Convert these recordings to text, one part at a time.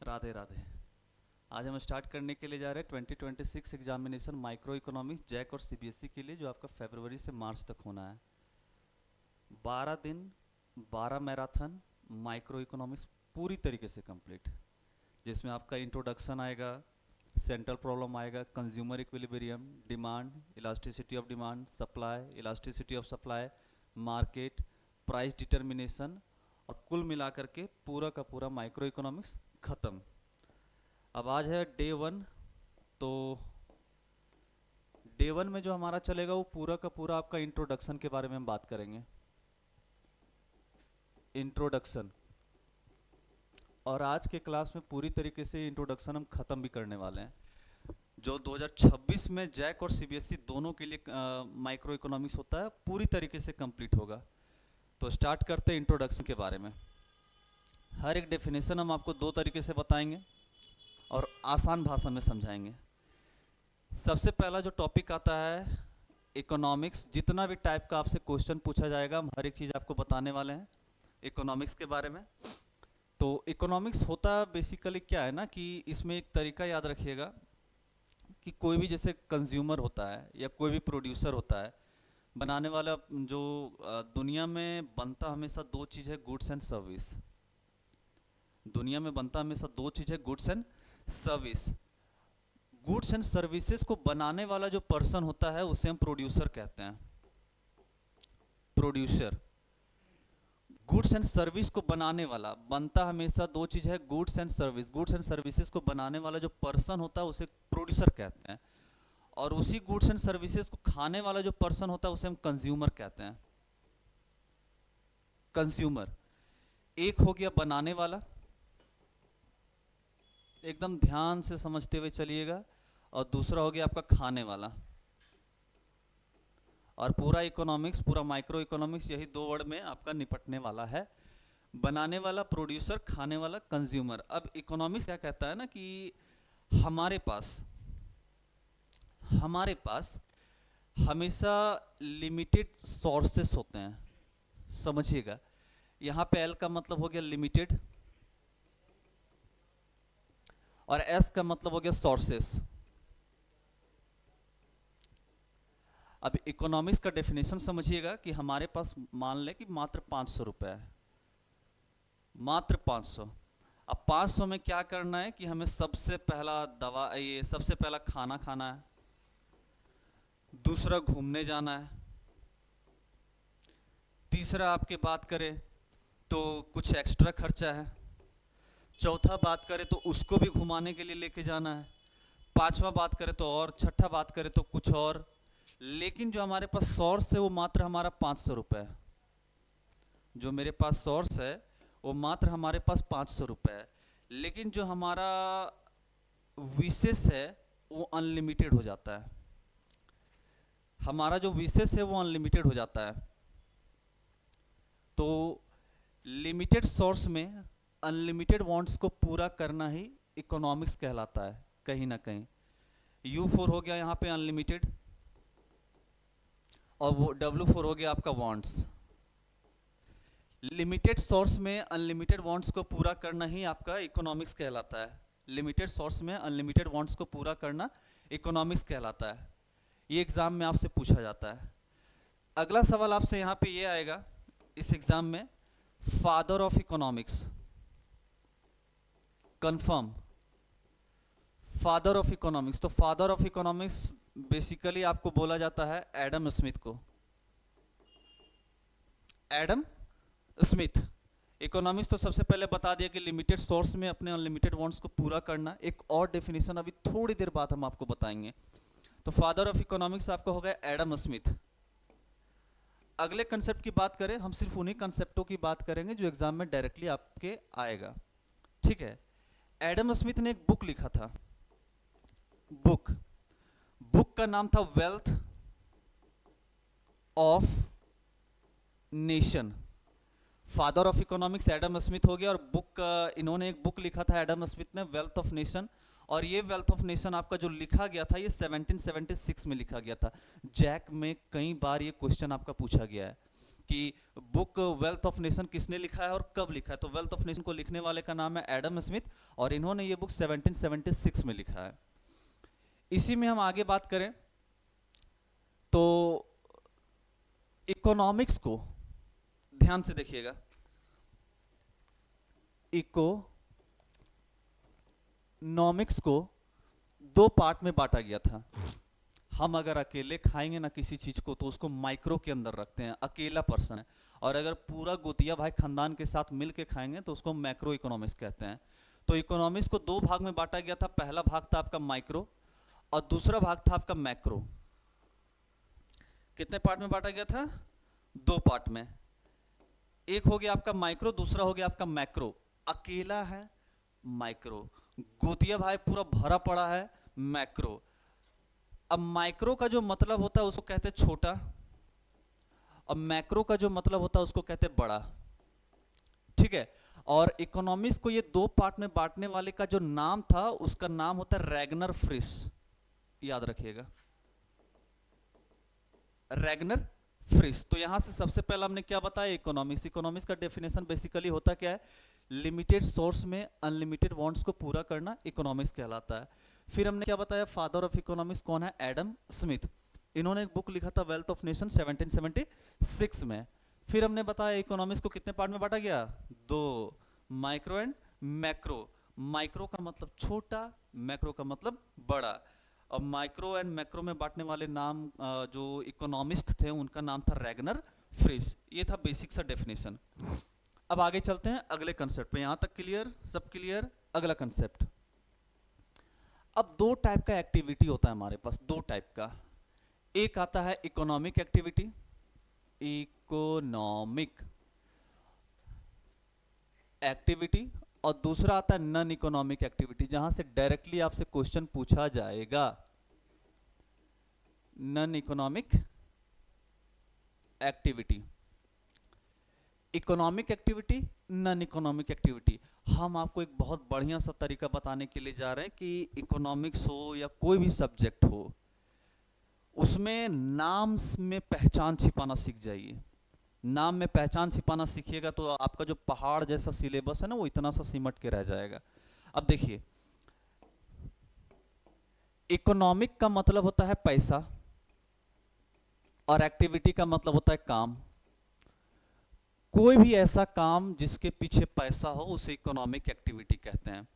राधे राधे। आज हम स्टार्ट करने के लिए जा रहे हैं 2026 एग्जामिनेशन माइक्रो इकोनॉमिक्स जैक और सीबीएसई के लिए, जो आपका फरवरी से मार्च तक होना है। 12 दिन 12 मैराथन माइक्रो इकोनॉमिक्स पूरी तरीके से कंप्लीट, जिसमें आपका इंट्रोडक्शन आएगा, सेंट्रल प्रॉब्लम आएगा, consumer equilibrium, demand, elasticity of demand, supply, elasticity of supply, market, price determination, और कुल मिलाकर के पूरा का पूरा माइक्रो इकोनॉमिक्स खत्म। अब आज है डे 1। तो डे 1 में जो हमारा चलेगा वो पूरा का पूरा आपका इंट्रोडक्शन के बारे में हम बात करेंगे। इंट्रोडक्शन, और आज के क्लास में पूरी तरीके से इंट्रोडक्शन हम खत्म भी करने वाले हैं। जो 2026 में जैक और सीबीएसई दोनों के लिए माइक्रो इकोनॉमिक्स होता है, पूरी तरीके से कंप्लीट होगा। तो स्टार्ट करते हैं इंट्रोडक्शन के बारे में। हर एक डेफिनेशन हम आपको दो तरीके से बताएंगे और आसान भाषा में समझाएंगे। सबसे पहला जो टॉपिक आता है इकोनॉमिक्स, जितना भी टाइप का आपसे क्वेश्चन पूछा जाएगा हम हर एक चीज़ आपको बताने वाले हैं इकोनॉमिक्स के बारे में। तो इकोनॉमिक्स होता बेसिकली क्या है ना, कि इसमें एक तरीका याद रखिएगा कि कोई भी जैसे कंज्यूमर होता है या कोई भी प्रोड्यूसर होता है, बनाने वाला, जो दुनिया में बनता हमेशा दो चीज़ है, गुड्स एंड सर्विस। दुनिया में बनता हमेशा दो चीज़ है, goods and service. Goods and services को बनाने वाला जो पर्सन होता है उसे हम प्रोड्यूसर कहते हैं। प्रोड्यूसर। गुड्स एंड सर्विस को बनाने वाला, बनता हमेशा दो चीज है, goods and service. Goods and services को बनाने वाला जो पर्सन होता है उसे प्रोड्यूसर कहते हैं, और उसी गुड्स एंड सर्विसेज को खाने वाला जो पर्सन होता है उसे हम कंज्यूमर कहते हैं। कंज्यूमर। एक हो गया बनाने वाला, एकदम ध्यान से समझते हुए चलिएगा, और दूसरा हो गया आपका खाने वाला। और पूरा इकोनॉमिक्स, पूरा माइक्रो इकोनॉमिक्स यही दो वर्ड में आपका निपटने वाला है, बनाने वाला प्रोड्यूसर, खाने वाला कंज्यूमर। अब इकोनॉमिक्स क्या कहता है ना कि हमारे पास हमेशा लिमिटेड सोर्सेस होते हैं। समझिएगा, यहाँ पे एल का मतलब हो गया लिमिटेड, और एस का मतलब हो गया सोर्सेस। अब इकोनॉमिक्स का डेफिनेशन समझिएगा कि हमारे पास मान ले कि मात्र 500 रुपए है, मात्र 500। अब 500 में क्या करना है कि हमें सबसे पहला सबसे पहला खाना खाना है, दूसरा घूमने जाना है, तीसरा आपके बात करें तो कुछ एक्स्ट्रा खर्चा है, चौथा बात करें तो उसको भी घुमाने के लिए लेके जाना है, पांचवा बात करें तो और, छठा बात करें तो कुछ और। लेकिन जो हमारे पास सोर्स है वो मात्र हमारा 500 रुपये है। जो मेरे पास सोर्स है वो मात्र हमारे पास 500 रुपये है। लेकिन जो हमारा विशेष है वो अनलिमिटेड हो जाता है। हमारा जो विशेष है वो अनलिमिटेड हो जाता है। तो लिमिटेड सोर्स में अनलिमिटेड वांट्स को पूरा करना ही इकोनॉमिक्स कहलाता है कहीं ना कहीं। U4 हो गया यहाँ पे अनलिमिटेड, और वो W4 हो गया आपका वांट्स। लिमिटेड सोर्स में अनलिमिटेड वांट्स को पूरा करना ही आपका इकोनॉमिक्स कहलाता है। लिमिटेड सोर्स में अनलिमिटेड वांट्स को पूरा करना इकोनॉमिक्स कहलाता है। ये एग्जाम में आपसे पूछा जाता है। अगला सवाल आपसे यहाँ पे ये आएगा इस एग्जाम में, father of economics. Confirm, father of economics. तो फादर ऑफ इकोनॉमिक्स बेसिकली आपको बोला जाता है एडम स्मिथ को। Adam Smith. इकोनॉमिक्स तो सबसे पहले बता दिया कि लिमिटेड सोर्स में अपने अनलिमिटेड वांट्स को पूरा करना। एक और डेफिनेशन अभी थोड़ी देर बाद हम आपको बताएंगे। तो फादर ऑफ इकोनॉमिक्स आपका हो गया एडम स्मिथ। अगले कंसेप्ट की बात करें, हम सिर्फ उन्हीं कंसेप्टों की बात करेंगे जो एग्जाम में डायरेक्टली आपके आएगा, ठीक है। एडम स्मिथ ने एक बुक लिखा था। बुक का नाम था wealth of nation. Father of economics Adam Smith हो गया, और इन्होंने एक बुक लिखा था एडम स्मिथ ने, वेल्थ ऑफ नेशन। और ये वेल्थ ऑफ नेशन आपका जो लिखा गया था ये 1776 में लिखा गया था। जैक में कई बार ये क्वेश्चन आपका पूछा गया है कि बुक वेल्थ ऑफ नेशन किसने लिखा है और कब लिखा है। तो वेल्थ ऑफ नेशन को लिखने वाले का नाम है एडम स्मिथ और इन्होंने ये बुक 1776 में लिखा है। इसी में हम आगे बात करें तो इकोनॉमिक्स को ध्यान से देखिएगा। इकोनॉमिक्स को दो पार्ट में बांटा गया था। हम अगर अकेले खाएंगे ना किसी चीज को तो उसको माइक्रो के अंदर रखते हैं, अकेला पर्सन है। और अगर पूरा गोतिया भाई खानदान के साथ मिल के खाएंगे तो उसको मैक्रो इकोनॉमिक्स कहते हैं। तो इकोनॉमिक्स को दो भाग में बांटा गया था। पहला भाग था आपका माइक्रो और दूसरा भाग था आपका मैक्रो। कितने पार्ट में बांटा गया था? दो पार्ट में। एक हो गया आपका माइक्रो, दूसरा हो गया आपका मैक्रो। अकेला है माइक्रो, गोतिया भाई पूरा भरा पड़ा है मैक्रो। अब माइक्रो का जो मतलब होता है उसको कहते हैं छोटा और मैक्रो का जो मतलब होता है उसको कहते हैं बड़ा। ठीक है। और इकोनॉमिक्स को ये दो पार्ट में बांटने वाले का जो नाम था उसका नाम होता है रैगनर फ्रिस। याद रखिएगा, रैगनर फ्रिस। तो यहां से सबसे पहला हमने क्या बताया? इकोनॉमिक्स। इकोनॉमिक्स का डेफिनेशन बेसिकली होता क्या है? लिमिटेड सोर्स में अनलिमिटेड वांट्स को पूरा करना इकोनॉमिक्स कहलाता है। फिर हमने क्या बताया? फादर ऑफ इकोनॉमिक्स कौन है? Adam Smith. इन्होंने एक बुक लिखा था वेल्थ ऑफ नेशन 1776 में। फिर हमने बताया इकोनॉमिक्स को कितने पार्ट में बांटा गया? दो, माइक्रो एंड मैक्रो। माइक्रो का मतलब छोटा, मैक्रो का मतलब बड़ा। और माइक्रो एंड मैक्रो में बांटने वाले नाम जो इकोनॉमिस्ट थे उनका नाम था रैगनर फ्रिस। ये था बेसिक सा डेफिनेशन। अब आगे चलते हैं अगले कंसेप्ट पे। यहां तक क्लियर? सब क्लियर? अगला कंसेप्ट। अब दो टाइप का एक्टिविटी होता है हमारे पास, दो टाइप का। एक आता है इकोनॉमिक एक्टिविटी, इकोनॉमिक एक्टिविटी, और दूसरा आता है नॉन इकोनॉमिक एक्टिविटी, जहां से डायरेक्टली आपसे क्वेश्चन पूछा जाएगा। Non economic activity, economic activity, non economic activity. हम आपको एक बहुत बढ़िया सा तरीका बताने के लिए जा रहे हैं कि इकोनॉमिक्स हो या कोई भी सब्जेक्ट हो उसमें नाम में पहचान छिपाना सीख जाइए। नाम में पहचान छिपाना सीखिएगा तो आपका जो पहाड़ जैसा सिलेबस है ना वो इतना सा सिमट के रह जाएगा। अब देखिए, इकोनॉमिक का मतलब होता है पैसा और एक्टिविटी का मतलब होता है काम। कोई भी ऐसा काम जिसके पीछे पैसा हो उसे इकोनॉमिक एक्टिविटी कहते हैं।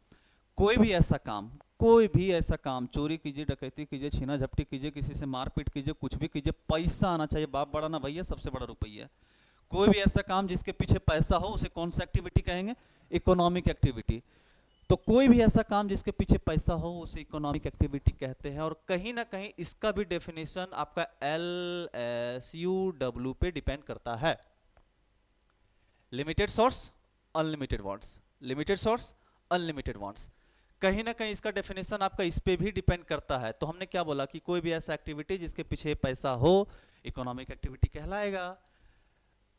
कोई भी ऐसा काम, चोरी कीजिए, डकैती कीजिए, छीना झपटी कीजिए, किसी से मारपीट कीजिए, कुछ भी कीजिए, पैसा आना चाहिए। बाप बड़ा ना भैया, सबसे बड़ा रुपया। कोई भी ऐसा काम जिसके पीछे पैसा हो उसे कौन सा एक्टिविटी कहेंगे? Economic activity. तो कोई भी ऐसा काम जिसके पीछे पैसा हो उसे इकोनॉमिक एक्टिविटी कहते हैं। और कहीं ना कहीं इसका भी डेफिनेशन आपका LSUW पे डिपेंड करता है। Limited source, unlimited wants, limited source, unlimited wants. कहीं ना कहीं इसका डेफिनेशन आपका इस पे भी डिपेंड करता है। तो हमने क्या बोला कि कोई भी ऐसा एक्टिविटी जिसके पीछे पैसा हो इकोनॉमिक एक्टिविटी कहलाएगा।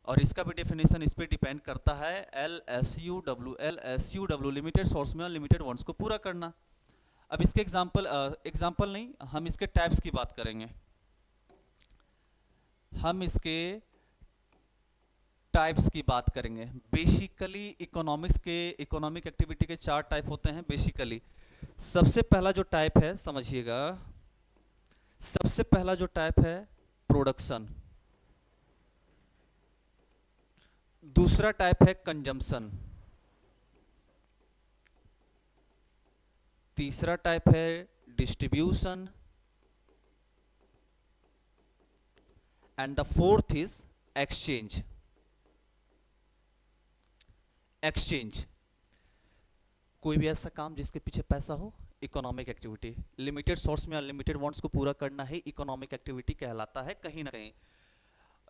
और इसका भी डेफिनेशन इस पे डिपेंड करता है LSUW, लिमिटेड सोर्स में अनलिमिटेड वांट्स को पूरा करना। अब इसके एग्जांपल नहीं, हम इसके टाइप्स की बात करेंगे। हम इसके टाइप्स की बात करेंगे। बेसिकली इकोनॉमिक एक्टिविटी के चार टाइप होते हैं बेसिकली। सबसे पहला जो टाइप है समझिएगा, सबसे पहला जो टाइप है प्रोडक्शन, दूसरा टाइप है कंजम्पशन, तीसरा टाइप है distribution, and the fourth is exchange. Exchange, कोई भी ऐसा काम जिसके पीछे पैसा हो इकोनॉमिक एक्टिविटी। लिमिटेड सोर्स में अनलिमिटेड वांट्स को पूरा करना है इकोनॉमिक एक्टिविटी कहलाता है कहीं ना कहीं।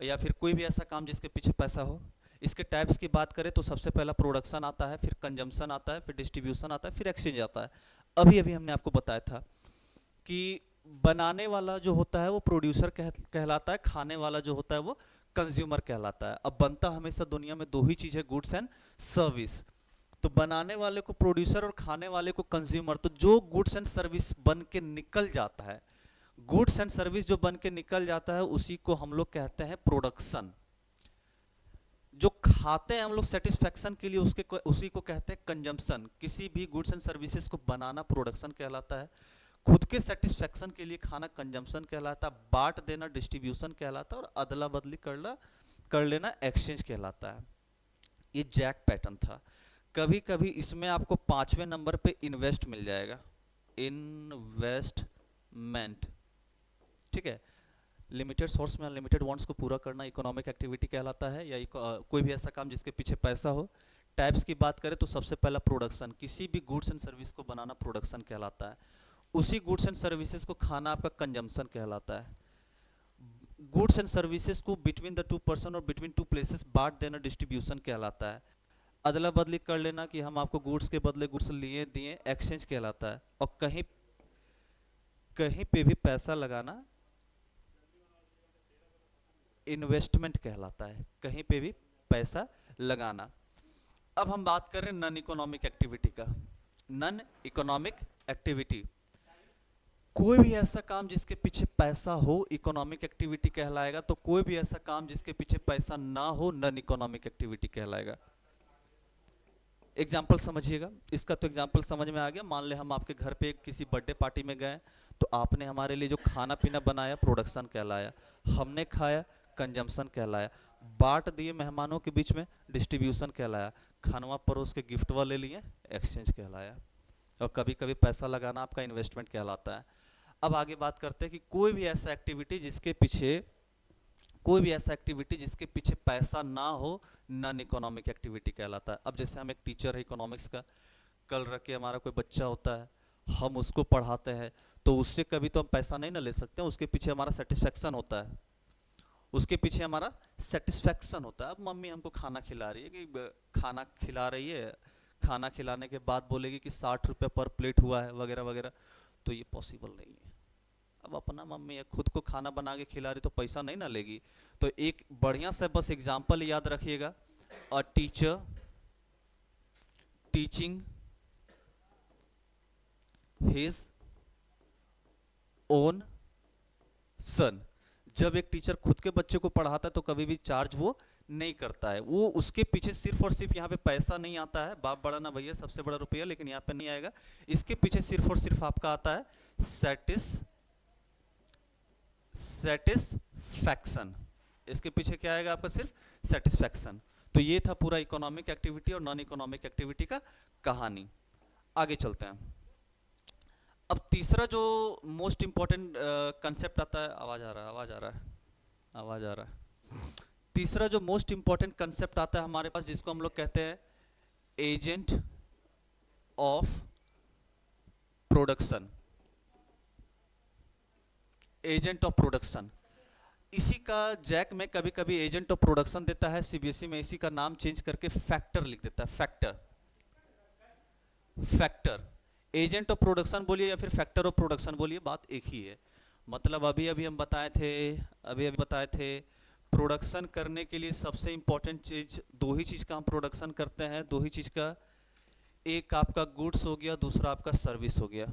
या फिर कोई भी ऐसा काम जिसके पीछे पैसा हो। इसके टाइप्स की बात करें तो सबसे पहला प्रोडक्शन आता है, फिर कंजम्पशन आता है, फिर डिस्ट्रीब्यूशन आता है, फिर एक्सचेंज आता है। अभी अभी हमने आपको बताया था कि बनाने वाला जो होता है वो प्रोड्यूसर कहलाता है, खाने वाला जो होता है वो कंज्यूमर कहलाता है। अब बनता हमेशा दुनिया में दो ही चीज है, गुड्स एंड सर्विस। तो बनाने वाले को प्रोड्यूसर और खाने वाले को कंज्यूमर। तो जो गुड्स एंड सर्विस बन के निकल जाता है, गुड्स एंड सर्विस जो बन के निकल जाता है उसी को हम लोग कहते हैं प्रोडक्शन। जो खाते हैं हम लोग सेटिस्फैक्शन के लिए, उसी को कहते हैं कंजम्पशन। किसी भी गुड्स एंड सर्विसेज को बनाना प्रोडक्शन कहलाता है, खुद के सेटिस्फैक्शन के लिए खाना कंजम्पशन कहलाता है, बांट देना डिस्ट्रीब्यूशन कहलाता है, और अदला बदली कर लेना एक्सचेंज कहलाता है। ये जैक पैटर्न था। कभी कभी इसमें आपको 5वें नंबर पे इन्वेस्ट मिल जाएगा, इन्वेस्टमेंट, ठीक है। लिमिटेड सोर्स में अनलिमिटेड वांट्स को पूरा करना इकोनॉमिक एक्टिविटी कहलाता है, या कोई भी ऐसा काम जिसके पीछे पैसा हो। टाइप्स की बात करें तो सबसे पहला प्रोडक्शन, किसी भी गुड्स एंड सर्विस को बनाना प्रोडक्शन कहलाता है। उसी गुड्स एंड सर्विसेज को खाना आपका कंजम्पशन कहलाता है। गुड्स एंड सर्विसेज को बिटवीन द टू पर्सन और बिटवीन टू प्लेसेस बांट देना डिस्ट्रीब्यूशन कहलाता है। अदला बदली कर लेना कि हम आपको गुड्स के बदले गुड्स लिए दिए, एक्सचेंज कहलाता है। और कहीं कहीं पे भी पैसा लगाना इन्वेस्टमेंट कहलाता है, कहीं पे भी पैसा लगाना। अब हम बात कर रहे हैं नॉन इकोनॉमिक एक्टिविटी का। नॉन इकोनॉमिक एक्टिविटी, कोई भी ऐसा काम जिसके पीछे पैसा हो इकोनॉमिक एक्टिविटी कहलाएगा, तो कोई भी ऐसा काम जिसके पीछे पैसा ना हो नॉन इकोनॉमिक एक्टिविटी कहलाएगा। एग्जाम्पल समझिएगा, इसका तो एग्जाम्पल समझ में आ गया। मान ले हम आपके घर पे किसी बर्थडे पार्टी में गए, तो आपने हमारे लिए जो खाना पीना बनाया प्रोडक्शन कहलाया, हमने खाया कंजम्पशन कहलाया, बांट दिए मेहमानों के बीच में डिस्ट्रीब्यूशन कहलाया, खानवा परोस के गिफ्ट वाले लिए एक्सचेंज कहलाया, और कभी कभी पैसा लगाना आपका इन्वेस्टमेंट कहलाता है। अब आगे बात करते हैं कि कोई भी ऐसा एक्टिविटी जिसके पीछे पैसा ना हो नॉन इकोनॉमिक एक्टिविटी कहलाता है। अब जैसे हम एक टीचर है इकोनॉमिक्स का, कल रख के हमारा कोई बच्चा होता है, हम उसको पढ़ाते हैं, तो उससे कभी तो हम पैसा नहीं ना ले सकते हैं, उसके पीछे हमारा सेटिस्फैक्शन होता है, उसके पीछे हमारा सेटिस्फैक्शन होता है। अब मम्मी हमको खाना खिला रही है, खाना खिला रही है, खाना खिलाने के बाद बोलेगी कि 60 रुपये पर प्लेट हुआ है वगैरह वगैरह, तो ये पॉसिबल नहीं है। अब अपना मम्मी है, खुद को खाना बना के खिला रही, तो पैसा नहीं ना लेगी। तो एक बढ़िया सा बस एग्जाम्पल याद रखिएगा, a teacher teaching his own son. जब एक टीचर खुद के बच्चे को पढ़ाता है तो कभी भी चार्ज वो नहीं करता है, वो उसके पीछे सिर्फ और सिर्फ यहाँ पे पैसा नहीं आता है, बाप बड़ा ना भैया सबसे बड़ा रुपया, लेकिन यहाँ पे नहीं आएगा। इसके पीछे सिर्फ और सिर्फ आपका आता है सेटिस्फैक्शन। इसके पीछे क्या आएगा आपका? सिर्फ सेटिस्फैक्शन। तो ये था पूरा इकोनॉमिक एक्टिविटी और नॉन इकोनॉमिक एक्टिविटी का कहानी। आगे चलते हैं। अब तीसरा जो मोस्ट इंपॉर्टेंट कंसेप्ट आता है, आवाज आ रहा है। तीसरा जो मोस्ट इंपॉर्टेंट कंसेप्ट आता है हमारे पास, जिसको हम लोग कहते हैं agent of production. Agent of production, इसी का जैक में कभी कभी एजेंट ऑफ प्रोडक्शन देता है, सीबीएसई में इसी का नाम चेंज करके फैक्टर लिख देता है। फैक्टर एजेंट ऑफ प्रोडक्शन बोलिए या फिर फैक्टर ऑफ प्रोडक्शन बोलिए, बात एक ही है। मतलब अभी हम बताए थे प्रोडक्शन करने के लिए सबसे इंपॉर्टेंट चीज, दो ही चीज का हम प्रोडक्शन करते हैं, दो ही चीज का, एक आपका गुड्स हो गया, दूसरा आपका सर्विस हो गया।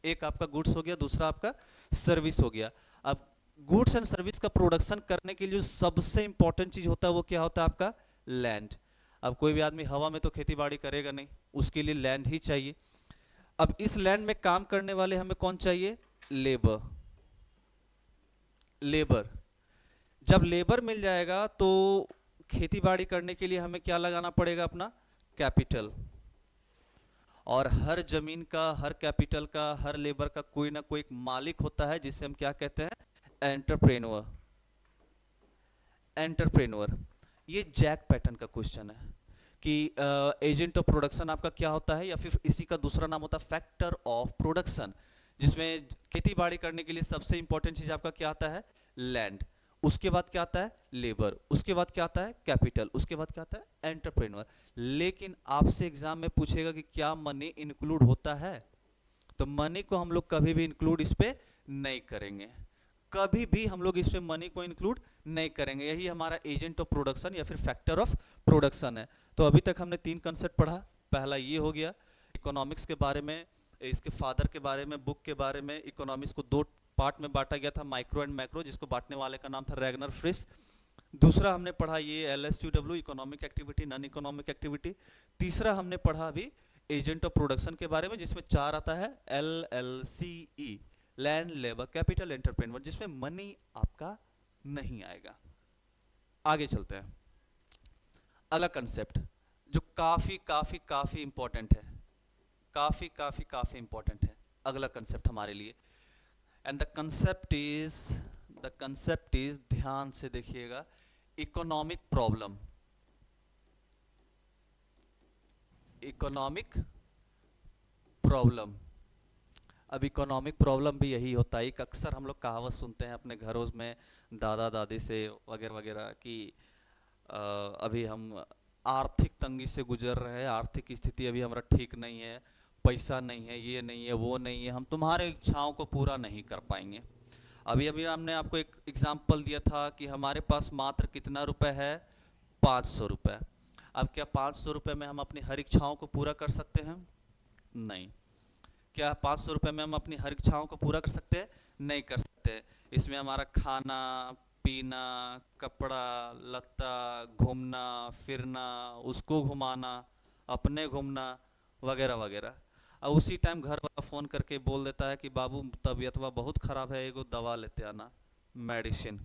एक आपका गुड्स हो गया, दूसरा आपका सर्विस हो गया। अब गुड्स एंड सर्विस का प्रोडक्शन करने के लिए सबसे इंपॉर्टेंट चीज होता है वो क्या होता है? आपका लैंड। अब कोई भी आदमी हवा में तो खेती बाड़ी करेगा नहीं, उसके लिए लैंड ही चाहिए। अब इस लैंड में काम करने वाले हमें कौन चाहिए? लेबर। जब लेबर मिल जाएगा तो खेती बाड़ी करने के लिए हमें क्या लगाना पड़ेगा? अपना कैपिटल। और हर जमीन का, हर कैपिटल का, हर लेबर का कोई ना कोई एक मालिक होता है, जिसे हम क्या कहते हैं? एंटरप्रेन्योर। ये जैक पैटर्न का क्वेश्चन है कि एजेंट ऑफ प्रोडक्शन आपका क्या होता है, या फिर इसी का दूसरा नाम होता है फैक्टर ऑफ प्रोडक्शन, जिसमें खेती बाड़ी करने के लिए सबसे इंपॉर्टेंट चीज आपका क्या आता है? लैंड। उसके बाद क्या आता है? लेबर। उसके बाद क्या आता है? कैपिटल। उसके बाद क्या आता है? एंटरप्रेन्योर। लेकिन आपसे एग्जाम में पूछेगा कि क्या मनी इंक्लूड होता है? तो मनी को हम लोग कभी भी इंक्लूड इस पे नहीं करेंगे, कभी भी हम लोग इस पे मनी को इंक्लूड नहीं करेंगे। यही हमारा एजेंट ऑफ प्रोडक्शन या फिर फैक्टर ऑफ प्रोडक्शन है। तो अभी तक हमने 3 कंसेप्ट पढ़ा। पहला ये हो गया इकोनॉमिक्स के बारे में, इसके फादर के बारे में, बुक के बारे में। इकोनॉमिक्स को 2 पार्ट में बांटा गया था, माइक्रो एंड मैक्रो, जिसको बांटने वाले का नाम था रैगनर फ्रिस। दूसरा हमने पढ़ा ये LSTW, economic activity, non economic activity. तीसरा हमने पढ़ा अभी एजेंट ऑफ प्रोडक्शन के बारे में, जिसमें 4 आता है LLCE, land labour capital entrepreneur, जिसमें मनी आपका नहीं आएगा। आगे चलते हैं। अगला कंसेप्ट जो काफी काफी काफी इंपॉर्टेंट है, काफी काफी काफी इंपॉर्टेंट है अगला कंसेप्ट हमारे लिए, एंड द कंसेप्ट इज, ध्यान से देखिएगा, इकोनॉमिक प्रॉब्लम। Economic problem. अब इकोनॉमिक प्रॉब्लम भी यही होता है, एक अक्सर हम लोग कहावत सुनते हैं अपने घरों में दादा दादी से वगैरह वगैरह कि अभी हम आर्थिक तंगी से गुजर रहे हैं, आर्थिक स्थिति अभी हमारा ठीक नहीं है, पैसा नहीं है, ये नहीं है, वो नहीं है, हम तुम्हारे इच्छाओं को पूरा नहीं कर पाएंगे। अभी अभी हमने आपको एक एग्जाम्पल दिया था कि हमारे पास मात्र कितना रुपए है, 500 रुपये। अब क्या 500 रुपये में हम अपनी हर इच्छाओं को पूरा कर सकते हैं? नहीं। क्या 500 रुपये में हम अपनी हर इच्छाओं को पूरा कर सकते हैं? नहीं कर सकते। इसमें हमारा खाना पीना, कपड़ा लत्ता, घूमना फिरना, उसको घुमाना, अपने घूमना वगैरह वगैरह। अब उसी टाइम घर वाला फ़ोन करके बोल देता है कि बाबू तबीयतवा बहुत ख़राब है, एगो दवा लेते आना, मेडिसिन।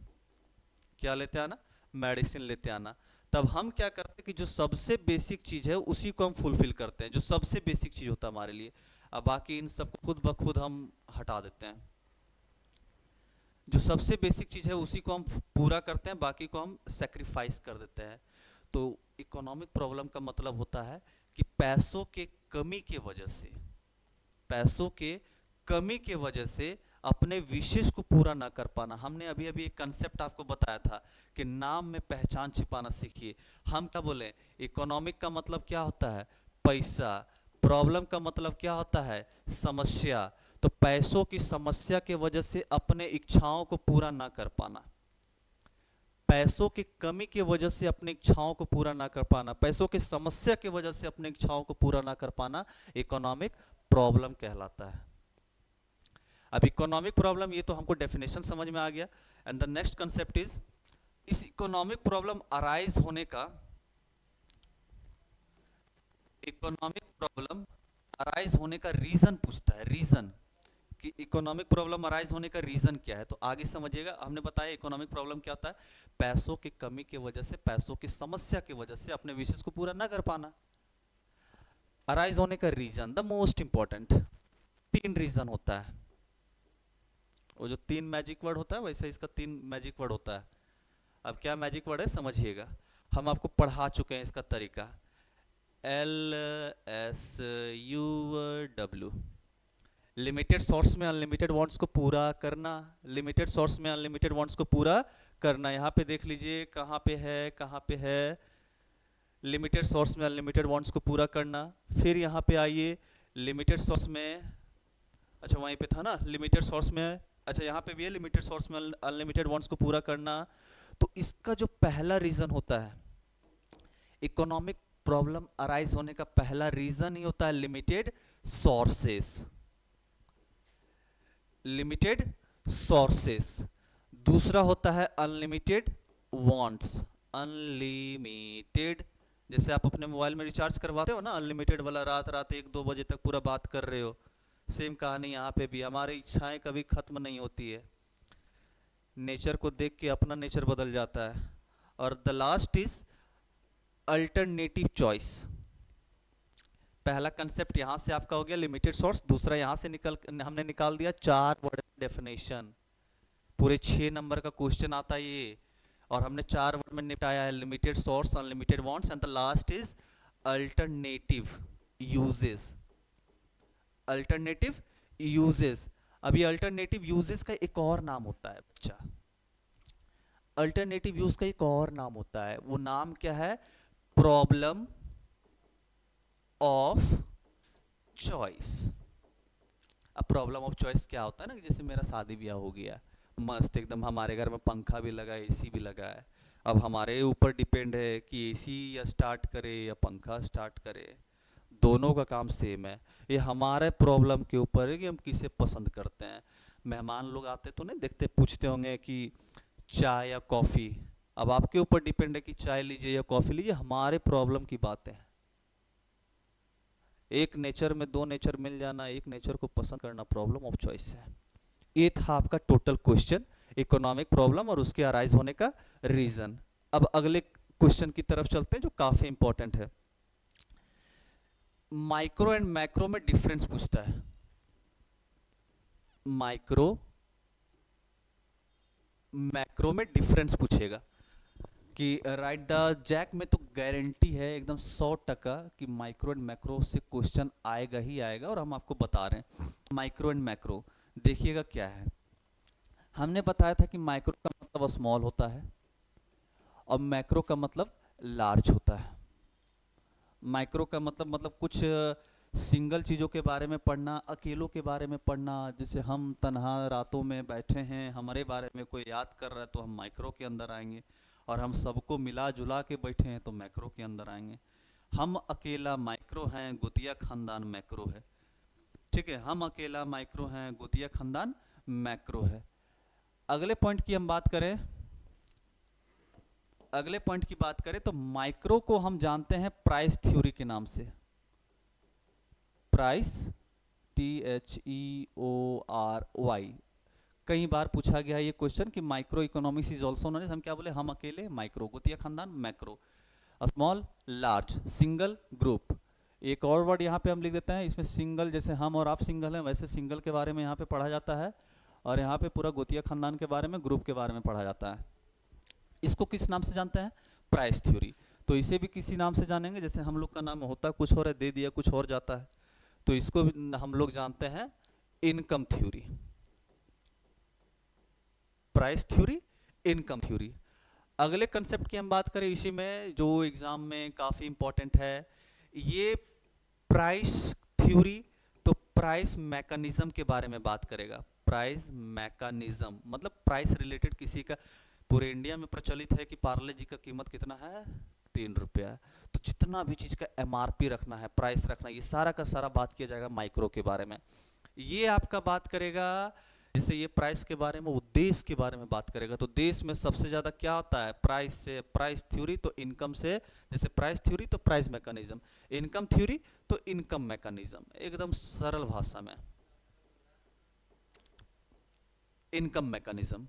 क्या लेते आना? मेडिसिन लेते आना। तब हम क्या करते हैं कि जो सबसे बेसिक चीज़ है उसी को हम फुलफिल करते हैं, जो सबसे बेसिक चीज़ होता है हमारे लिए। अब बाकी इन सब खुद ब खुद हम हटा देते हैं। जो सबसे बेसिक चीज़ है उसी को हम पूरा करते हैं, बाकी को हम सेक्रीफाइस कर देते हैं। तो इकोनॉमिक प्रॉब्लम का मतलब होता है कि पैसों के कमी के वजह से, पैसों के कमी के वजह से अपने विशेष को पूरा ना कर पाना। हमने अभी अभी एक कंसेप्ट आपको बताया था कि नाम में पहचान छिपाना सीखिए। हम क्या बोले, इकोनॉमिक का मतलब क्या होता है? पैसा। प्रॉब्लम का मतलब क्या होता है? समस्या। तो पैसों की समस्या के वजह से अपने इच्छाओं को पूरा ना कर पाना, पैसों की कमी की वजह से अपनी इच्छाओं को पूरा ना कर पाना, पैसों की समस्या की वजह से अपनी इच्छाओं को पूरा ना कर पाना इकोनॉमिक प्रॉब्लम कहलाता है। अब इकोनॉमिक प्रॉब्लम, ये तो हमको डेफिनेशन समझ में आ गया। And the next concept is, इस इकोनॉमिक प्रॉब्लम अराइज होने का, इकोनॉमिक प्रॉब्लम अराइज होने का रीजन पूछता है। रीजन कि इकोनॉमिक प्रॉब्लम अराइज होने का रीजन क्या है, तो आगे समझिएगा। हमने बताया इकोनॉमिक प्रॉब्लम क्या होता है, पैसों की कमी की वजह से, पैसों की समस्या की वजह से अपने विशेष को पूरा ना कर पाना। अराइज होने का reason, the most important, 3 reason होता है। वो जो 3 मैजिक वर्ड होता है वैसे इसका 3 मैजिक वर्ड होता है। अब क्या मैजिक वर्ड है समझिएगा, हम आपको पढ़ा चुके हैं इसका तरीका। LSUW, लिमिटेड सोर्स में अनलिमिटेड वांट्स को पूरा करना, लिमिटेड सोर्स में अनलिमिटेड वांट्स को पूरा करना। यहाँ पे देख लीजिए कहाँ पे है, कहाँ पे है, लिमिटेड सोर्स में अनलिमिटेड वांट्स को पूरा करना। फिर यहाँ पे आइए, लिमिटेड सोर्स में, अच्छा वहीं पे था ना लिमिटेड सोर्स में, अच्छा यहाँ पे भी है लिमिटेड सोर्स में अनलिमिटेड वांट्स को पूरा करना। तो इसका जो पहला रीजन होता है, इकोनॉमिक प्रॉब्लम अराइज होने का पहला रीजन ही होता है लिमिटेड सोर्सेस, लिमिटेड सोर्सेस। दूसरा होता है अनलिमिटेड वांट्स, अनलिमिटेड, जैसे आप अपने मोबाइल में रिचार्ज करवाते हो ना अनलिमिटेड वाला, रात रात 1-2 बजे तक पूरा बात कर रहे हो, सेम कहानी यहाँ पे भी, हमारी इच्छाएं कभी खत्म नहीं होती है, नेचर को देख के अपना नेचर बदल जाता है। और the last is alternative choice. पहला कंसेप्ट यहां से आपका हो गया लिमिटेड सोर्स, दूसरा यहां से हमने निकाल दिया 4 वर्ड डेफिनेशन। पूरे 6 नंबर का क्वेश्चन आता है ये, और हमने 4 वर्ड में निपटाया है, limited source, unlimited wants, and the last is alternative uses. Alternative uses. अभी अल्टरनेटिव यूजेस का एक और नाम होता है बच्चा, अल्टरनेटिव यूज का एक और नाम होता है, वो नाम क्या है? Problem of choice. अब प्रॉब्लम ऑफ चॉइस क्या होता है ना, कि जैसे मेरा शादी ब्याह हो गया मस्त एकदम, हमारे घर में पंखा भी लगा है, एसी भी लगा है, अब हमारे ऊपर डिपेंड है कि एसी या स्टार्ट करे या पंखा स्टार्ट करे, दोनों का काम सेम है। ये हमारे प्रॉब्लम के ऊपर है कि हम किसे पसंद करते हैं। मेहमान लोग आते तो नहीं देखते, पूछते होंगे कि चाय या कॉफ़ी, अब आपके ऊपर डिपेंड है कि चाय लीजिए या कॉफी लीजिए, हमारे प्रॉब्लम की बातें हैं। एक नेचर में दो नेचर मिल जाना, एक नेचर को पसंद करना प्रॉब्लम ऑफ चॉइस है। ये था आपका टोटल क्वेश्चन, इकोनॉमिक प्रॉब्लम और उसके अराइज होने का रीजन। अब अगले क्वेश्चन की तरफ चलते हैं जो काफी इंपॉर्टेंट है। माइक्रो एंड मैक्रो में डिफरेंस पूछता है। माइक्रो मैक्रो में डिफरेंस पूछेगा कि राइट द जैक में तो गारंटी है एकदम 100% कि माइक्रो एंड मैक्रो से क्वेश्चन आएगा ही आएगा, और हम आपको बता रहे हैं। माइक्रो एंड मैक्रो देखिएगा क्या है। हमने बताया था कि माइक्रो का मतलब स्मॉल होता है और मैक्रो का मतलब लार्ज होता है। माइक्रो का मतलब कुछ सिंगल चीज़ों के बारे में पढ़ना, अकेलों के बारे में पढ़ना, जैसे हम तन्हा रातों में बैठे हैं, हमारे बारे में कोई याद कर रहा है तो हम माइक्रो के अंदर आएंगे, और हम सबको मिला जुला के बैठे हैं तो मैक्रो के अंदर आएंगे। हम अकेला माइक्रो हैं, गोतिया खानदान मैक्रो है। ठीक है, हम अकेला माइक्रो हैं, गोतिया खानदान मैक्रो है। अगले पॉइंट की हम बात करें, अगले पॉइंट की बात करें तो माइक्रो को हम जानते हैं प्राइस थ्योरी के नाम से। Price, THEORY। कई बार पूछा गया है ये क्वेश्चन कि micro economics is also known as, हम क्या बोले, हम अकेले माइक्रो, गोतिया खानदान macro, small large, single group. एक और वर्ड यहाँ पे हम लिख देते हैं, इसमें सिंगल, जैसे हम और आप सिंगल हैं वैसे सिंगल के बारे में यहाँ पे पढ़ा जाता है, और यहाँ पे पूरा गोतिया खानदान के बारे में, ग्रुप के बारे में पढ़ा जाता है। इसको किस नाम से जानते हैं? Price theory. तो इसे भी किसी नाम से जानेंगे, जैसे हम लोग का नाम होता कुछ और है, दे दिया कुछ और जाता है, तो इसको भी हम लोग जानते हैं income theory. Price theory, income theory. अगले कंसेप्ट की हम बात करें इसी में, जो एग्जाम में काफी इंपॉर्टेंट है, ये प्राइस थ्योरी तो प्राइस मैकेनिज्म के बारे में बात करेगा। प्राइस मैकेनिज्म मतलब प्राइस रिलेटेड किसी का, पूरे इंडिया में प्रचलित है कि पार्ले जी का कीमत कितना है, 3 रुपया। तो जितना भी चीज का MRP रखना है, प्राइस रखना है, ये सारा का सारा बात किया जाएगा माइक्रो के बारे में। ये आपका बात करेगा, जैसे ये प्राइस के बारे में, वो देश के बारे में बात करेगा। तो देश में सबसे ज्यादा क्या होता है, प्राइस से, प्राइस थ्योरी तो इनकम से, जैसे प्राइस थ्योरी तो प्राइस मैकेनिज्म, इनकम थ्योरी तो इनकम मैकेनिज्म, एकदम सरल भाषा में इनकम मैकेनिज्म।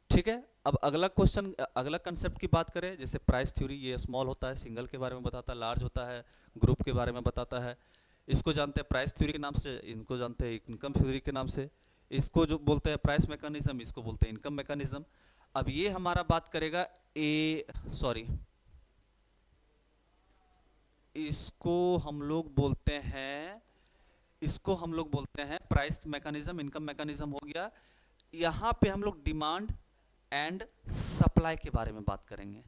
ठीक है, अब अगला क्वेश्चन, अगला कंसेप्ट की बात करें, जैसे प्राइस थ्योरी ये स्मॉल होता है, सिंगल के बारे में बताता है, लार्ज होता है, ग्रुप के बारे में बताता है। इसको जानते हैं प्राइस थ्योरी के नाम से, इनको जानते हैं इनकम थ्योरी के नाम से। इसको जो बोलते हैं प्राइस मैकेनिज्म, इसको बोलते हैं इनकम मैकेनिज्म। अब ये हमारा बात करेगा इसको हम लोग बोलते हैं, इसको हम लोग बोलते हैं प्राइस मैकेनिज्म, इनकम मैकेनिज्म हो गया। यहाँ पे हम लोग डिमांड एंड सप्लाई के बारे में बात करेंगे।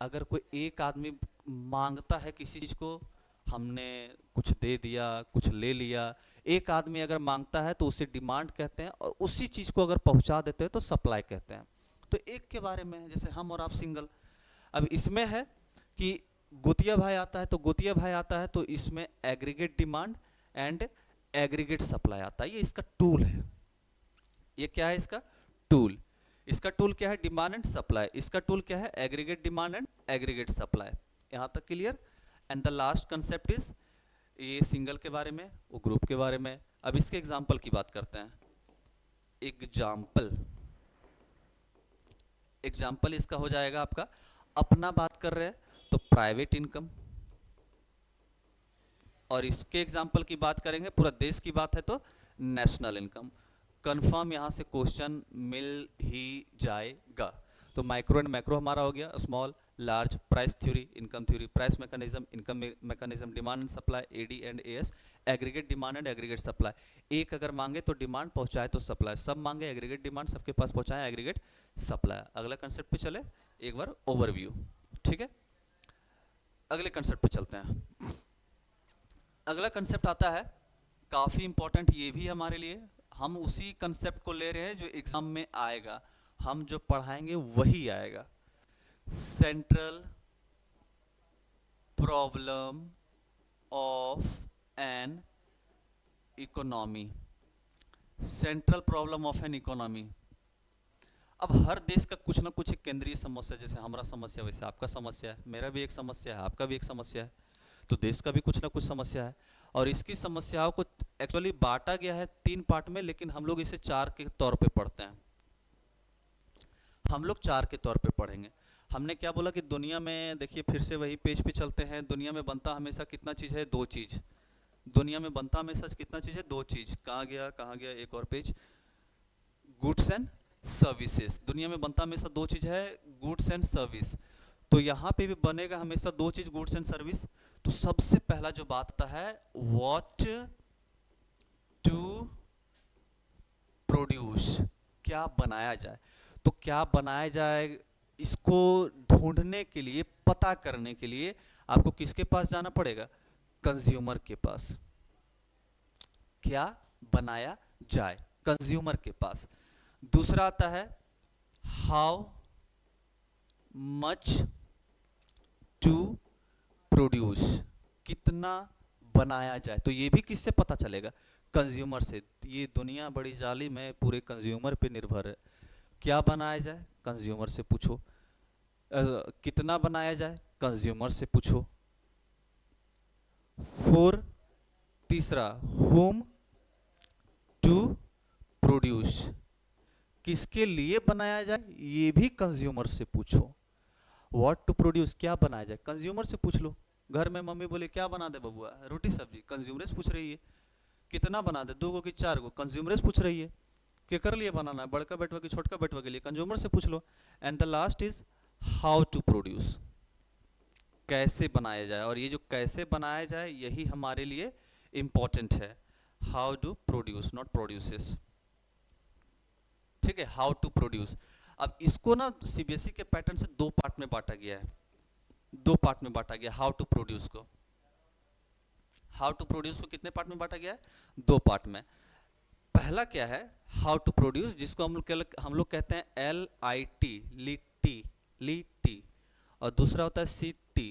अगर कोई एक आदमी मांगता है किसी चीज को, हमने कुछ दे दिया, कुछ ले लिया, एक आदमी अगर मांगता है तो उसे डिमांड कहते हैं, और उसी चीज को अगर पहुंचा देते हैं तो सप्लाई कहते हैं। तो एक के बारे में, जैसे हम और आप सिंगल, अब इसमें है कि गोतिया भाई आता है, तो गोतिया भाई आता है तो इसमें aggregate demand and aggregate supply आता है। ये इसका टूल है। ये क्या है इसका टूल? इसका टूल क्या है? Demand and supply. इसका टूल क्या है? Aggregate demand and aggregate supply. यहां तक clear? And the last concept is, ये सिंगल के बारे में, वो ग्रुप के बारे में। अब इसके एग्जांपल की बात करते हैं। एग्जांपल, एग्जांपल इसका हो जाएगा आपका, अपना बात कर रहे हैं तो प्राइवेट इनकम, और इसके एग्जांपल की बात करेंगे, पूरा देश की बात है तो नेशनल इनकम। कंफर्म यहां से क्वेश्चन मिल ही जाएगा। तो माइक्रो एंड मैक्रो हमारा हो गया, small, large, price theory, income theory, price mechanism, income mechanism, demand and supply, AD and AS, aggregate demand and aggregate supply. एक अगर मांगे तो डिमांड, पहुंचाए तो सप्लाई, सब मांगे एग्रीगेट डिमांड, सबके पास पहुंचाए एग्रीगेट सप्लाई। अगला कंसेप्ट पे चले, एक बार ओवरव्यू। ठीक है, अगले कंसेप्ट पे चलते हैं। अगला कंसेप्ट आता है काफी इंपॉर्टेंट, ये भी हमारे लिए, हम उसी कंसेप्ट को ले रहे हैं जो एग्जाम में आएगा, हम जो पढ़ाएंगे वही आएगा। Central problem of an economy. Central problem of an economy. अब हर देश का कुछ ना कुछ एक केंद्रीय समस्या, जैसे हमारा समस्या वैसे आपका समस्या है, मेरा भी एक समस्या है, आपका भी एक समस्या है, तो देश का भी कुछ ना कुछ समस्या है। और इसकी समस्याओं को एक्चुअली बांटा गया है 3 पार्ट में, लेकिन हम लोग इसे 4 के तौर पे पढ़ते हैं। हम लोग 4 के तौर पे पढ़ेंगे। हमने क्या बोला कि दुनिया में, देखिए फिर से वही पेज पे चलते हैं, दुनिया में बनता हमेशा कितना चीज़ है, 2 चीज़। दुनिया में बनता हमेशा कितना चीज़ है, 2 चीज़। कहाँ गया एक और पेज, गुड्स एंड सर्विसेज। दुनिया में बनता हमेशा 2 चीज़ है, गुड्स एंड सर्विस। तो यहाँ पे भी बनेगा हमेशा 2 चीज़, गुड्स एंड सर्विस। तो सबसे पहला जो बात आता है, व्हाट टू प्रोड्यूस, क्या बनाया जाए। तो क्या बनाया जाए, इसको ढूंढने के लिए, पता करने के लिए आपको किसके पास जाना पड़ेगा, कंज्यूमर के पास। क्या बनाया जाए, कंज्यूमर के पास। दूसरा आता है हाउ मच टू प्रोड्यूस, कितना बनाया जाए। तो ये भी किससे पता चलेगा, कंज्यूमर से। ये दुनिया बड़ी जालिम है, पूरे कंज्यूमर पे निर्भर है। क्या बनाया जाए, कंज्यूमर से पूछो। कितना बनाया जाए, कंज्यूमर से पूछो। तीसरा, होम टू प्रोड्यूस, किसके लिए बनाया जाए, ये भी कंज्यूमर से पूछो। व्हाट टू प्रोड्यूस, क्या बनाया जाए, कंज्यूमर से पूछ लो। घर में मम्मी बोले क्या बना दे बबुआ, रोटी सब्जी, कंज्यूमर से पूछ रही है। कितना बना दे, 2 गो कि 4 गो, कंज्यूमर से पूछ रही है। केकर लिए बनाना है, बड़का बेटवा की छोटका बेटवा के लिए, कंज्यूमर से पूछ लो। And the last is how to produce, कैसे बनाया जाए। और ये जो कैसे बनाया जाए यही हमारे लिए इंपॉर्टेंट है। How to produce, not produces. ठीक है, हाउ टू प्रोड्यूस। अब इसको ना सीबीएसई के पैटर्न से 2 पार्ट में बांटा गया है, 2 पार्ट में बांटा गया हाउ टू प्रोड्यूस को। हाउ टू प्रोड्यूस को कितने पार्ट में बांटा गया है, 2 पार्ट में। पहला क्या है, हाउ टू प्रोड्यूस, जिसको हम लोग कहते हैं LIT, लिट्टी। और दूसरा होता है CT,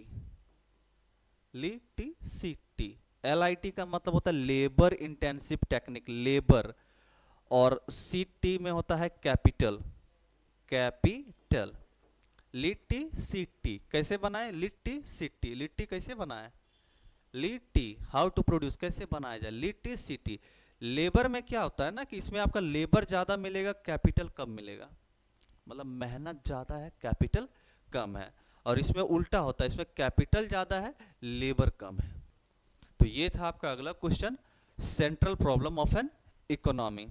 लिट्टी CT। LIT का मतलब होता है लेबर इंटेंसिव टेक्निक, लेबर। और CT में होता है कैपिटल, लिट्टी CT। कैसे बनाए, लिट्टी CT। लिट्टी कैसे बनाए, लिट्टी, हाउ टू प्रोड्यूस, कैसे बनाया जाए, लिट्टी CT। लेबर में क्या होता है ना कि इसमें आपका लेबर ज्यादा मिलेगा, कैपिटल कम मिलेगा। मतलब मेहनत ज्यादा है, कैपिटल कम है। और इसमें उल्टा होता है, इसमें कैपिटल ज्यादा है, लेबर कम है। तो ये था आपका अगला question, central problem of an economy.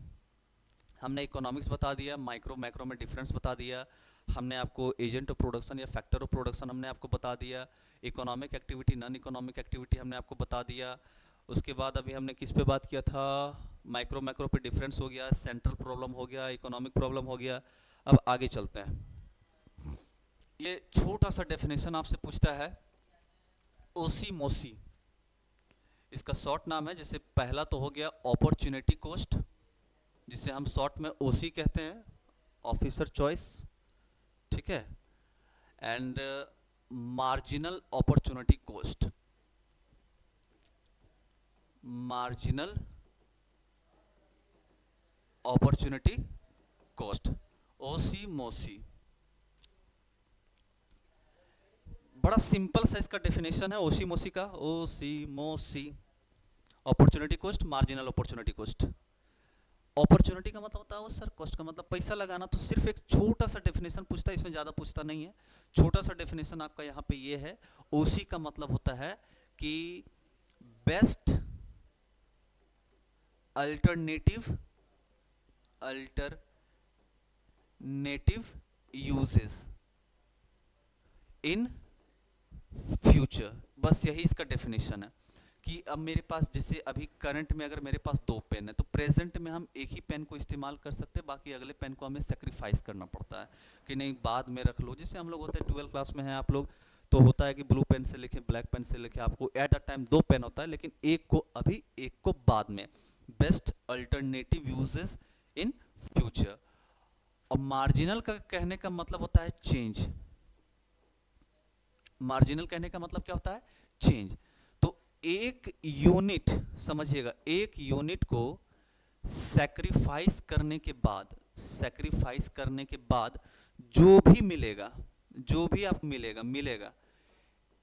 हमने इकोनॉमिक्स बता दिया, माइक्रो मैक्रो में डिफरेंस बता दिया, हमने आपको एजेंट ऑफ प्रोडक्शन या फैक्टर ऑफ प्रोडक्शन हमने आपको बता दिया, economic activity, non economic activity हमने आपको बता दिया। उसके बाद अभी हमने किस पे बात किया था, माइक्रो मैक्रो पे डिफरेंस हो गया, सेंट्रल प्रॉब्लम हो गया, इकोनॉमिक प्रॉब्लम हो गया। अब आगे चलते हैं। ये छोटा सा डेफिनेशन आपसे पूछता है, ओसी मोसी, इसका शॉर्ट नाम है। जैसे पहला तो हो गया अपॉर्चुनिटी कॉस्ट, जिसे हम शॉर्ट में ओसी कहते हैं, ऑफिसर चॉइस, ठीक है। And marginal opportunity cost, marginal opportunity cost, OC मोसी। बड़ा सिंपल सा इसका डेफिनेशन है ओसी मोसी का, ओसी मोसी, opportunity cost, marginal opportunity cost. Opportunity का मतलब होता है वो सर, कॉस्ट का मतलब पैसा लगाना। तो सिर्फ एक छोटा सा डेफिनेशन पूछता है, इसमें ज़्यादा पूछता नहीं है। छोटा सा डेफिनेशन आपका यहाँ पे ये है, ओसी का मतलब होता है कि best alternative uses in future. बस यही इसका डेफिनेशन है कि अब मेरे पास, जैसे अभी करंट में अगर मेरे पास 2 पेन है, तो प्रेजेंट में हम एक ही पेन को इस्तेमाल कर सकते हैं, बाकी अगले पेन को हमें सेक्रीफाइस करना पड़ता है कि नहीं बाद में रख लो। जैसे हम लोग होते हैं 12 क्लास में हैं आप लोग, तो होता है कि ब्लू पेन से लिखें, ब्लैक पेन से लिखें, आपको एट अ टाइम 2 पेन होता है, लेकिन एक को अभी, एक को बाद में। Best alternative uses in future. और मार्जिनल का कहने का मतलब होता है चेंज। मार्जिनल कहने का मतलब क्या होता है, चेंज। तो एक यूनिट, समझिएगा, एक यूनिट को सैक्रिफाइस करने के बाद, सेक्रीफाइस करने के बाद जो भी मिलेगा, जो भी आपको मिलेगा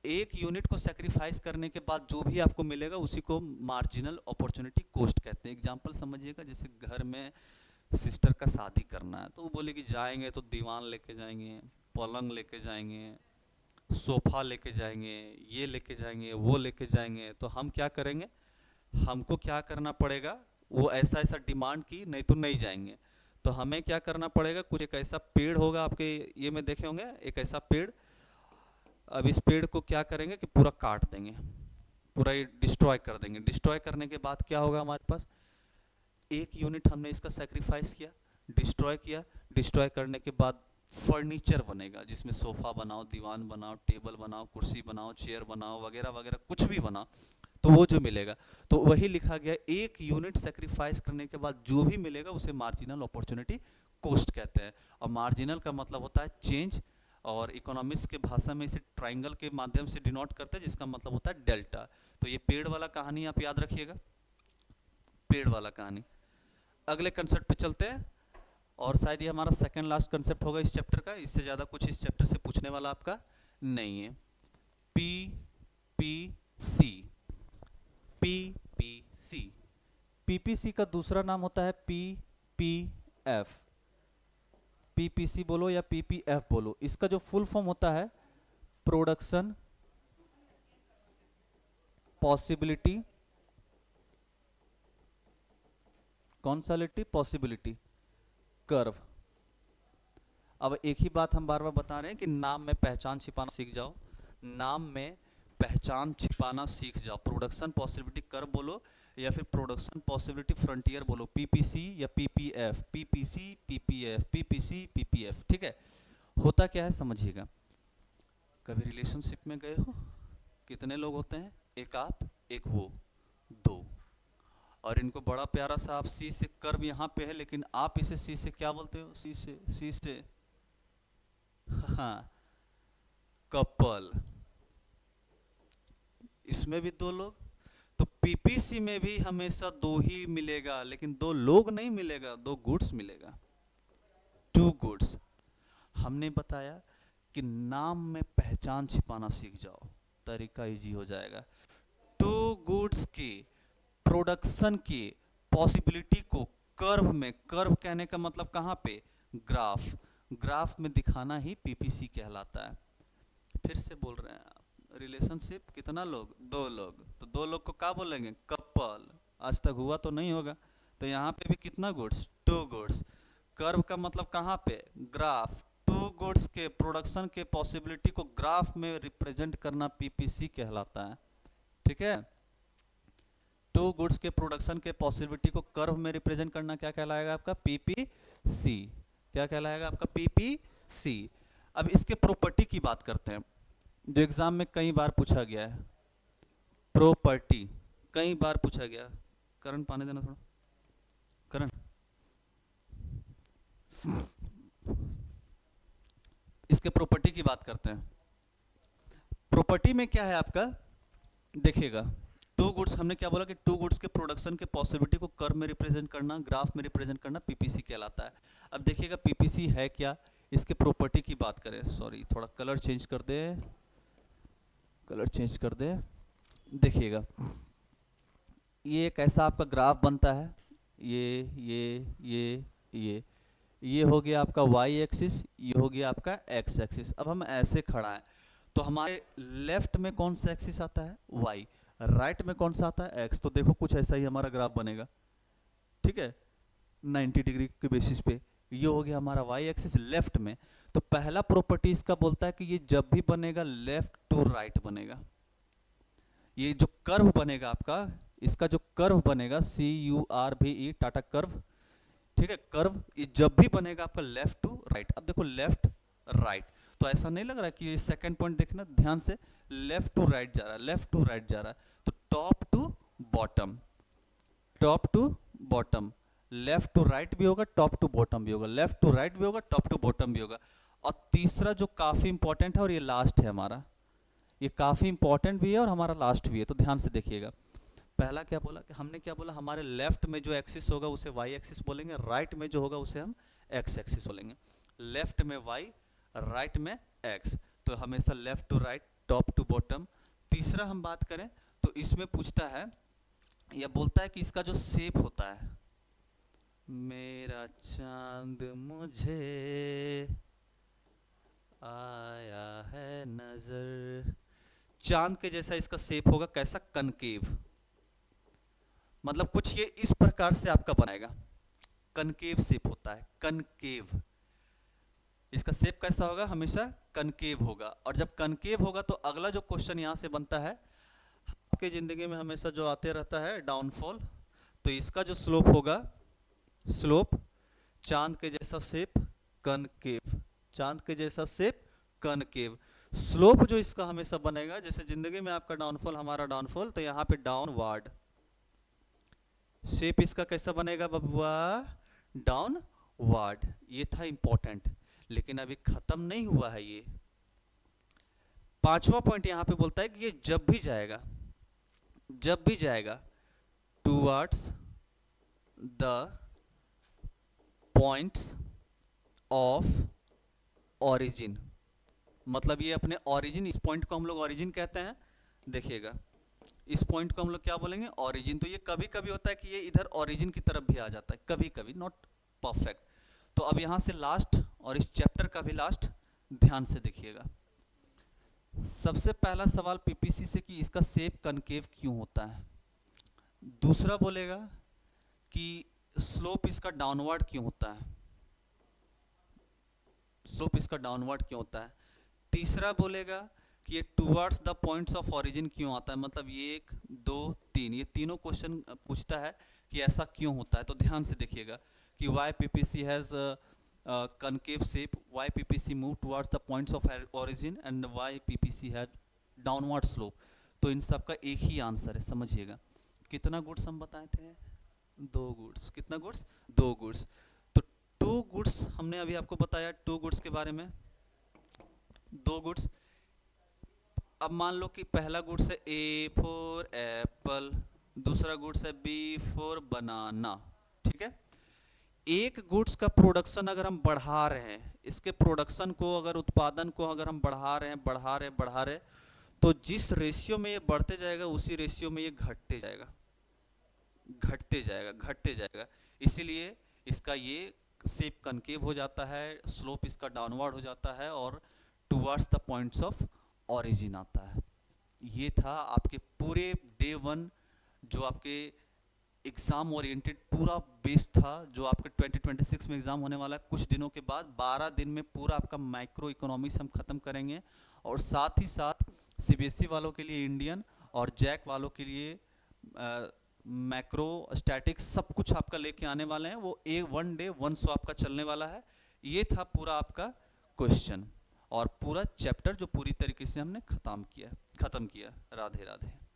एक यूनिट को सेक्रीफाइस करने के बाद जो भी आपको मिलेगा उसी को मार्जिनल अपॉर्चुनिटी कॉस्ट कहते हैं। एग्जांपल समझिएगा, जैसे घर में सिस्टर का शादी करना है तो वो बोले कि जाएंगे तो दीवान लेके जाएंगे, पलंग लेके जाएंगे, सोफा लेके जाएंगे, ये लेके जाएंगे, वो लेके जाएंगे, तो हम क्या करेंगे, हमको क्या करना पड़ेगा, वो ऐसा ऐसा डिमांड की, नहीं तो नहीं जाएंगे। तो हमें क्या करना पड़ेगा, कुछ एक ऐसा पेड़ होगा, आपके ये में देखे होंगे एक ऐसा पेड़, अब इस पेड़ को क्या करेंगे कि पूरा काट देंगे, पूरा ये डिस्ट्रॉय कर देंगे। डिस्ट्रॉय करने के बाद क्या होगा, हमारे पास एक यूनिट हमने इसका सेक्रीफाइस किया, डिस्ट्रॉय किया, डिस्ट्रॉय करने के बाद फर्नीचर बनेगा, जिसमें सोफा बनाओ, दीवान बनाओ, टेबल बनाओ, कुर्सी बनाओ, चेयर बनाओ, वगैरह वगैरह कुछ भी बनाओ, तो वो जो मिलेगा, तो वही लिखा गया, एक यूनिट सेक्रीफाइस करने के बाद जो भी मिलेगा उसे मार्जिनल अपॉर्चुनिटी कॉस्ट कहते हैं। और मार्जिनल का मतलब होता है चेंज, और इकोनॉमिक्स के भाषा में इसे ट्राइंगल के माध्यम से डिनोट करते हैं, जिसका मतलब होता है डेल्टा। तो ये पेड़ वाला कहानी आप याद रखिएगा, पेड़ वाला कहानी। अगले कंसेप्ट पे चलते हैं, और शायद ये हमारा सेकंड लास्ट कंसेप्ट होगा इस चैप्टर का, इससे ज़्यादा कुछ इस चैप्टर से पूछने वाला आपका नहीं है। P P C, P P C, PPC का दूसरा नाम होता है पीपीएफ। पीपीसी बोलो या पीपीएफ बोलो, इसका जो फुल फॉर्म होता है प्रोडक्शन पॉसिबिलिटी कॉन्सोलिटी पॉसिबिलिटी कर्व। अब एक ही बात हम बार बार बता रहे हैं कि नाम में पहचान छिपाना सीख जाओ, नाम में पहचान छिपाना सीख जाओ। प्रोडक्शन पॉसिबिलिटी कर्व बोलो या फिर प्रोडक्शन पॉसिबिलिटी फ्रंटियर बोलो, पीपीसी या PPF, PPC PPF, PPC PPF, ठीक है। होता क्या है समझिएगा, कभी रिलेशनशिप में गए हो, कितने लोग होते हैं, एक आप एक वो, दो, और इनको बड़ा प्यारा सा आप सी से कर्व यहाँ पे है, लेकिन आप इसे सी से क्या बोलते हो, सी से हाँ कपल। इसमें भी दो लोग, तो पीपीसी में भी हमेशा दो ही मिलेगा, लेकिन दो लोग नहीं मिलेगा, दो गुड्स मिलेगा, टू गुड्स। हमने बताया कि नाम में पहचान छिपाना सीख जाओ, तरीका इजी हो जाएगा। टू गुड्स की प्रोडक्शन की पॉसिबिलिटी को कर्व में, कर्व कहने का मतलब कहाँ पे, ग्राफ, ग्राफ में दिखाना ही पीपीसी कहलाता है। फिर से बोल रहे हैं आप, रिलेशनशिप कितना लोग, दो लोग, तो दो लोग को क्या बोलेंगे, कपल। आज तक हुआ तो नहीं होगा, तो यहाँ पे भी कितना गुड्स, टू गुड्स। कर्व का मतलब कहाँ पे, ग्राफ, टू गुड्स के प्रोडक्शन के पॉसिबिलिटी को ग्राफ में रिप्रेजेंट करना पीपीसी कहलाता है, ठीक है। टू गुड्स के प्रोडक्शन के पॉसिबिलिटी को कर्व में रिप्रेजेंट करना क्या कहलाएगा आपका, पीपीसी। क्या कहलाएगा आपका, पीपीसी। अब इसके प्रॉपर्टी की बात करते हैं, जो एग्जाम में कई बार पूछा गया है, प्रॉपर्टी कई बार पूछा गया। करण पानी देना थोड़ा, करण। इसके प्रॉपर्टी की बात करते हैं। प्रॉपर्टी में क्या है आपका, देखिएगा, टू गुड्स, हमने क्या बोला कि टू गुड्स के प्रोडक्शन के पॉसिबिलिटी को कर्व में रिप्रेजेंट करना, ग्राफ में रिप्रेजेंट करना पीपीसी कहलाता है। अब देखिएगा पीपीसी है क्या, इसके प्रॉपर्टी की बात करें, सॉरी थोड़ा कलर चेंज कर दे, कलर चेंज कर दे। देखिएगा ये एक ऐसा आपका ग्राफ बनता है, ये हो गया आपका y एक्सिस, ये हो गया आपका x एक्सिस। अब हम ऐसे खड़ा है तो हमारे लेफ्ट में कौन सा एक्सिस आता है, y, राइट में कौन सा आता है, x। तो देखो कुछ ऐसा ही हमारा ग्राफ बनेगा, ठीक है, 90 डिग्री के बेसिस पे। ये हो गया हमारा y एक्सिस लेफ्ट में। तो पहला प्रॉपर्टी इसका बोलता है कि ये जब भी बनेगा लेफ्ट टू राइट बनेगा। ये जो कर्व बनेगा आपका, इसका जो कर्व बनेगा CURVE, टाटा कर्व, ठीक है, कर्व, ये जब भी बनेगा आपका लेफ्ट टू राइट। अब देखो लेफ्ट राइट, तो ऐसा नहीं लग रहा है कि ये सेकंड पॉइंट देखना ध्यान से, लेफ्ट टू राइट जा रहा है, लेफ्ट टू राइट जा रहा है, तो top to bottom, top to bottom, left to right भी होगा, टॉप टू बॉटम भी होगा, लेफ्ट टू राइट भी होगा, टॉप टू बॉटम भी होगा। और तीसरा जो काफी इंपॉर्टेंट है और ये लास्ट है हमारा, ये काफी इंपॉर्टेंट भी है और हमारा लास्ट भी है, तो ध्यान से देखिएगा। पहला क्या बोला कि हमने क्या बोला, हमारे लेफ्ट में जो एक्सिस होगा उसे वाई एक्सिस बोलेंगे, राइट में जो होगा उसे हम एक्स एक्सिस बोलेंगे। लेफ्ट में वाई, राइट में एक्स, तो हमेशा left to right, top to bottom. तीसरा हम बात करें तो इसमें पूछता है या बोलता है कि इसका जो शेप होता है, मेरा चांद मुझे आया है नजर, चांद के जैसा इसका शेप होगा, कैसा, कनकेव। मतलब कुछ ये इस प्रकार से आपका बनाएगा, कनकेव शेप होता है, कनकेव। इसका शेप कैसा होगा, हमेशा कनकेव होगा। और जब कनकेव होगा तो अगला जो क्वेश्चन यहां से बनता है, आपके जिंदगी में हमेशा जो आते रहता है डाउनफॉल, तो इसका जो स्लोप होगा, स्लोप चांद के जैसा शेप, कनकेव, चांद के जैसा शेप, कनकेव। स्लोप जो इसका हमेशा बनेगा, जैसे जिंदगी में आपका डाउनफॉल, हमारा डाउनफॉल, तो यहाँ पे डाउनवर्ड, शेप इसका कैसा बनेगा बबुआ, डाउनवर्ड। ये था इंपॉर्टेंट, लेकिन अभी खत्म नहीं हुआ है ये। पांचवा पॉइंट यहां पे बोलता है कि ये जब भी जाएगा, जब भी जाएगा towards the points of origin, मतलब ये अपने ओरिजिन, इस पॉइंट को हम लोग ओरिजिन कहते हैं, देखिएगा इस पॉइंट को हम लोग क्या बोलेंगे, ओरिजिन। तो ये कभी कभी होता है कि ये इधर ओरिजिन की तरफ भी आ जाता है, कभी कभी, नॉट परफेक्ट। तो अब यहां से लास्ट और इस चैप्टर का भी लास्ट ध्यान से देखिएगा। सबसे पहला सवाल पीपीसी से कि इसका शेप कनकेव क्यों होता है। दूसरा बोलेगा कि स्लोप इसका डाउनवर्ड क्यों होता है, स्लोप इसका डाउनवर्ड क्यों होता है। तीसरा बोलेगा कि ये towards the points of origin क्यों आता है, मतलब ये 1 2 3, ये तीनों क्वेश्चन पूछता है कि ऐसा क्यों होता है। तो ध्यान से देखिएगा कि why PPC has concave shape, why PPC move towards the points of origin and why PPC had downward slope। तो इन सब का एक ही आंसर है, समझिएगा। कितना गुड्स हम बताए थे, 2 गुड्स। कितना गुड्स, 2 गुड्स। तो 2 गुड्स हमने अभी आपको बताया, 2 गुड्स के बारे में, 2 गुड्स। अब मान लो कि पहला गुड्स है A फॉर एप्पल, दूसरा गुड्स है B फॉर बनाना, ठीक है। एक गुड्स का प्रोडक्शन अगर हम बढ़ा रहे हैं, इसके प्रोडक्शन को अगर, उत्पादन को अगर हम बढ़ा रहे हैं, बढ़ा रहे, तो जिस रेशियो में ये बढ़ते जाएगा उसी रेशियो में ये घटते जाएगा, घटते जाएगा, घटते जाएगा। इसीलिए इसका ये शेप कनकेव हो जाता है, स्लोप इसका डाउनवर्ड हो जाता है और towards the points of origin आता है। ये था आपके पूरे डे 1 जो आपके एग्जाम ओरिएंटेड पूरा बेस्ड था, जो आपके 2026 में एग्जाम होने वाला है कुछ दिनों के बाद। 12 दिन में पूरा आपका माइक्रो इकोनॉमिक्स हम खत्म करेंगे, और साथ ही साथ सीबीएसई वालों के लिए इंडियन और जैक वालों के लिए मैक्रो स्टैटिक्स सब कुछ आपका लेके आने वाले हैं। वो वन डे 1 शो आपका चलने वाला है। ये था पूरा आपका क्वेश्चन और पूरा चैप्टर जो पूरी तरीके से हमने खत्म किया। राधे राधे।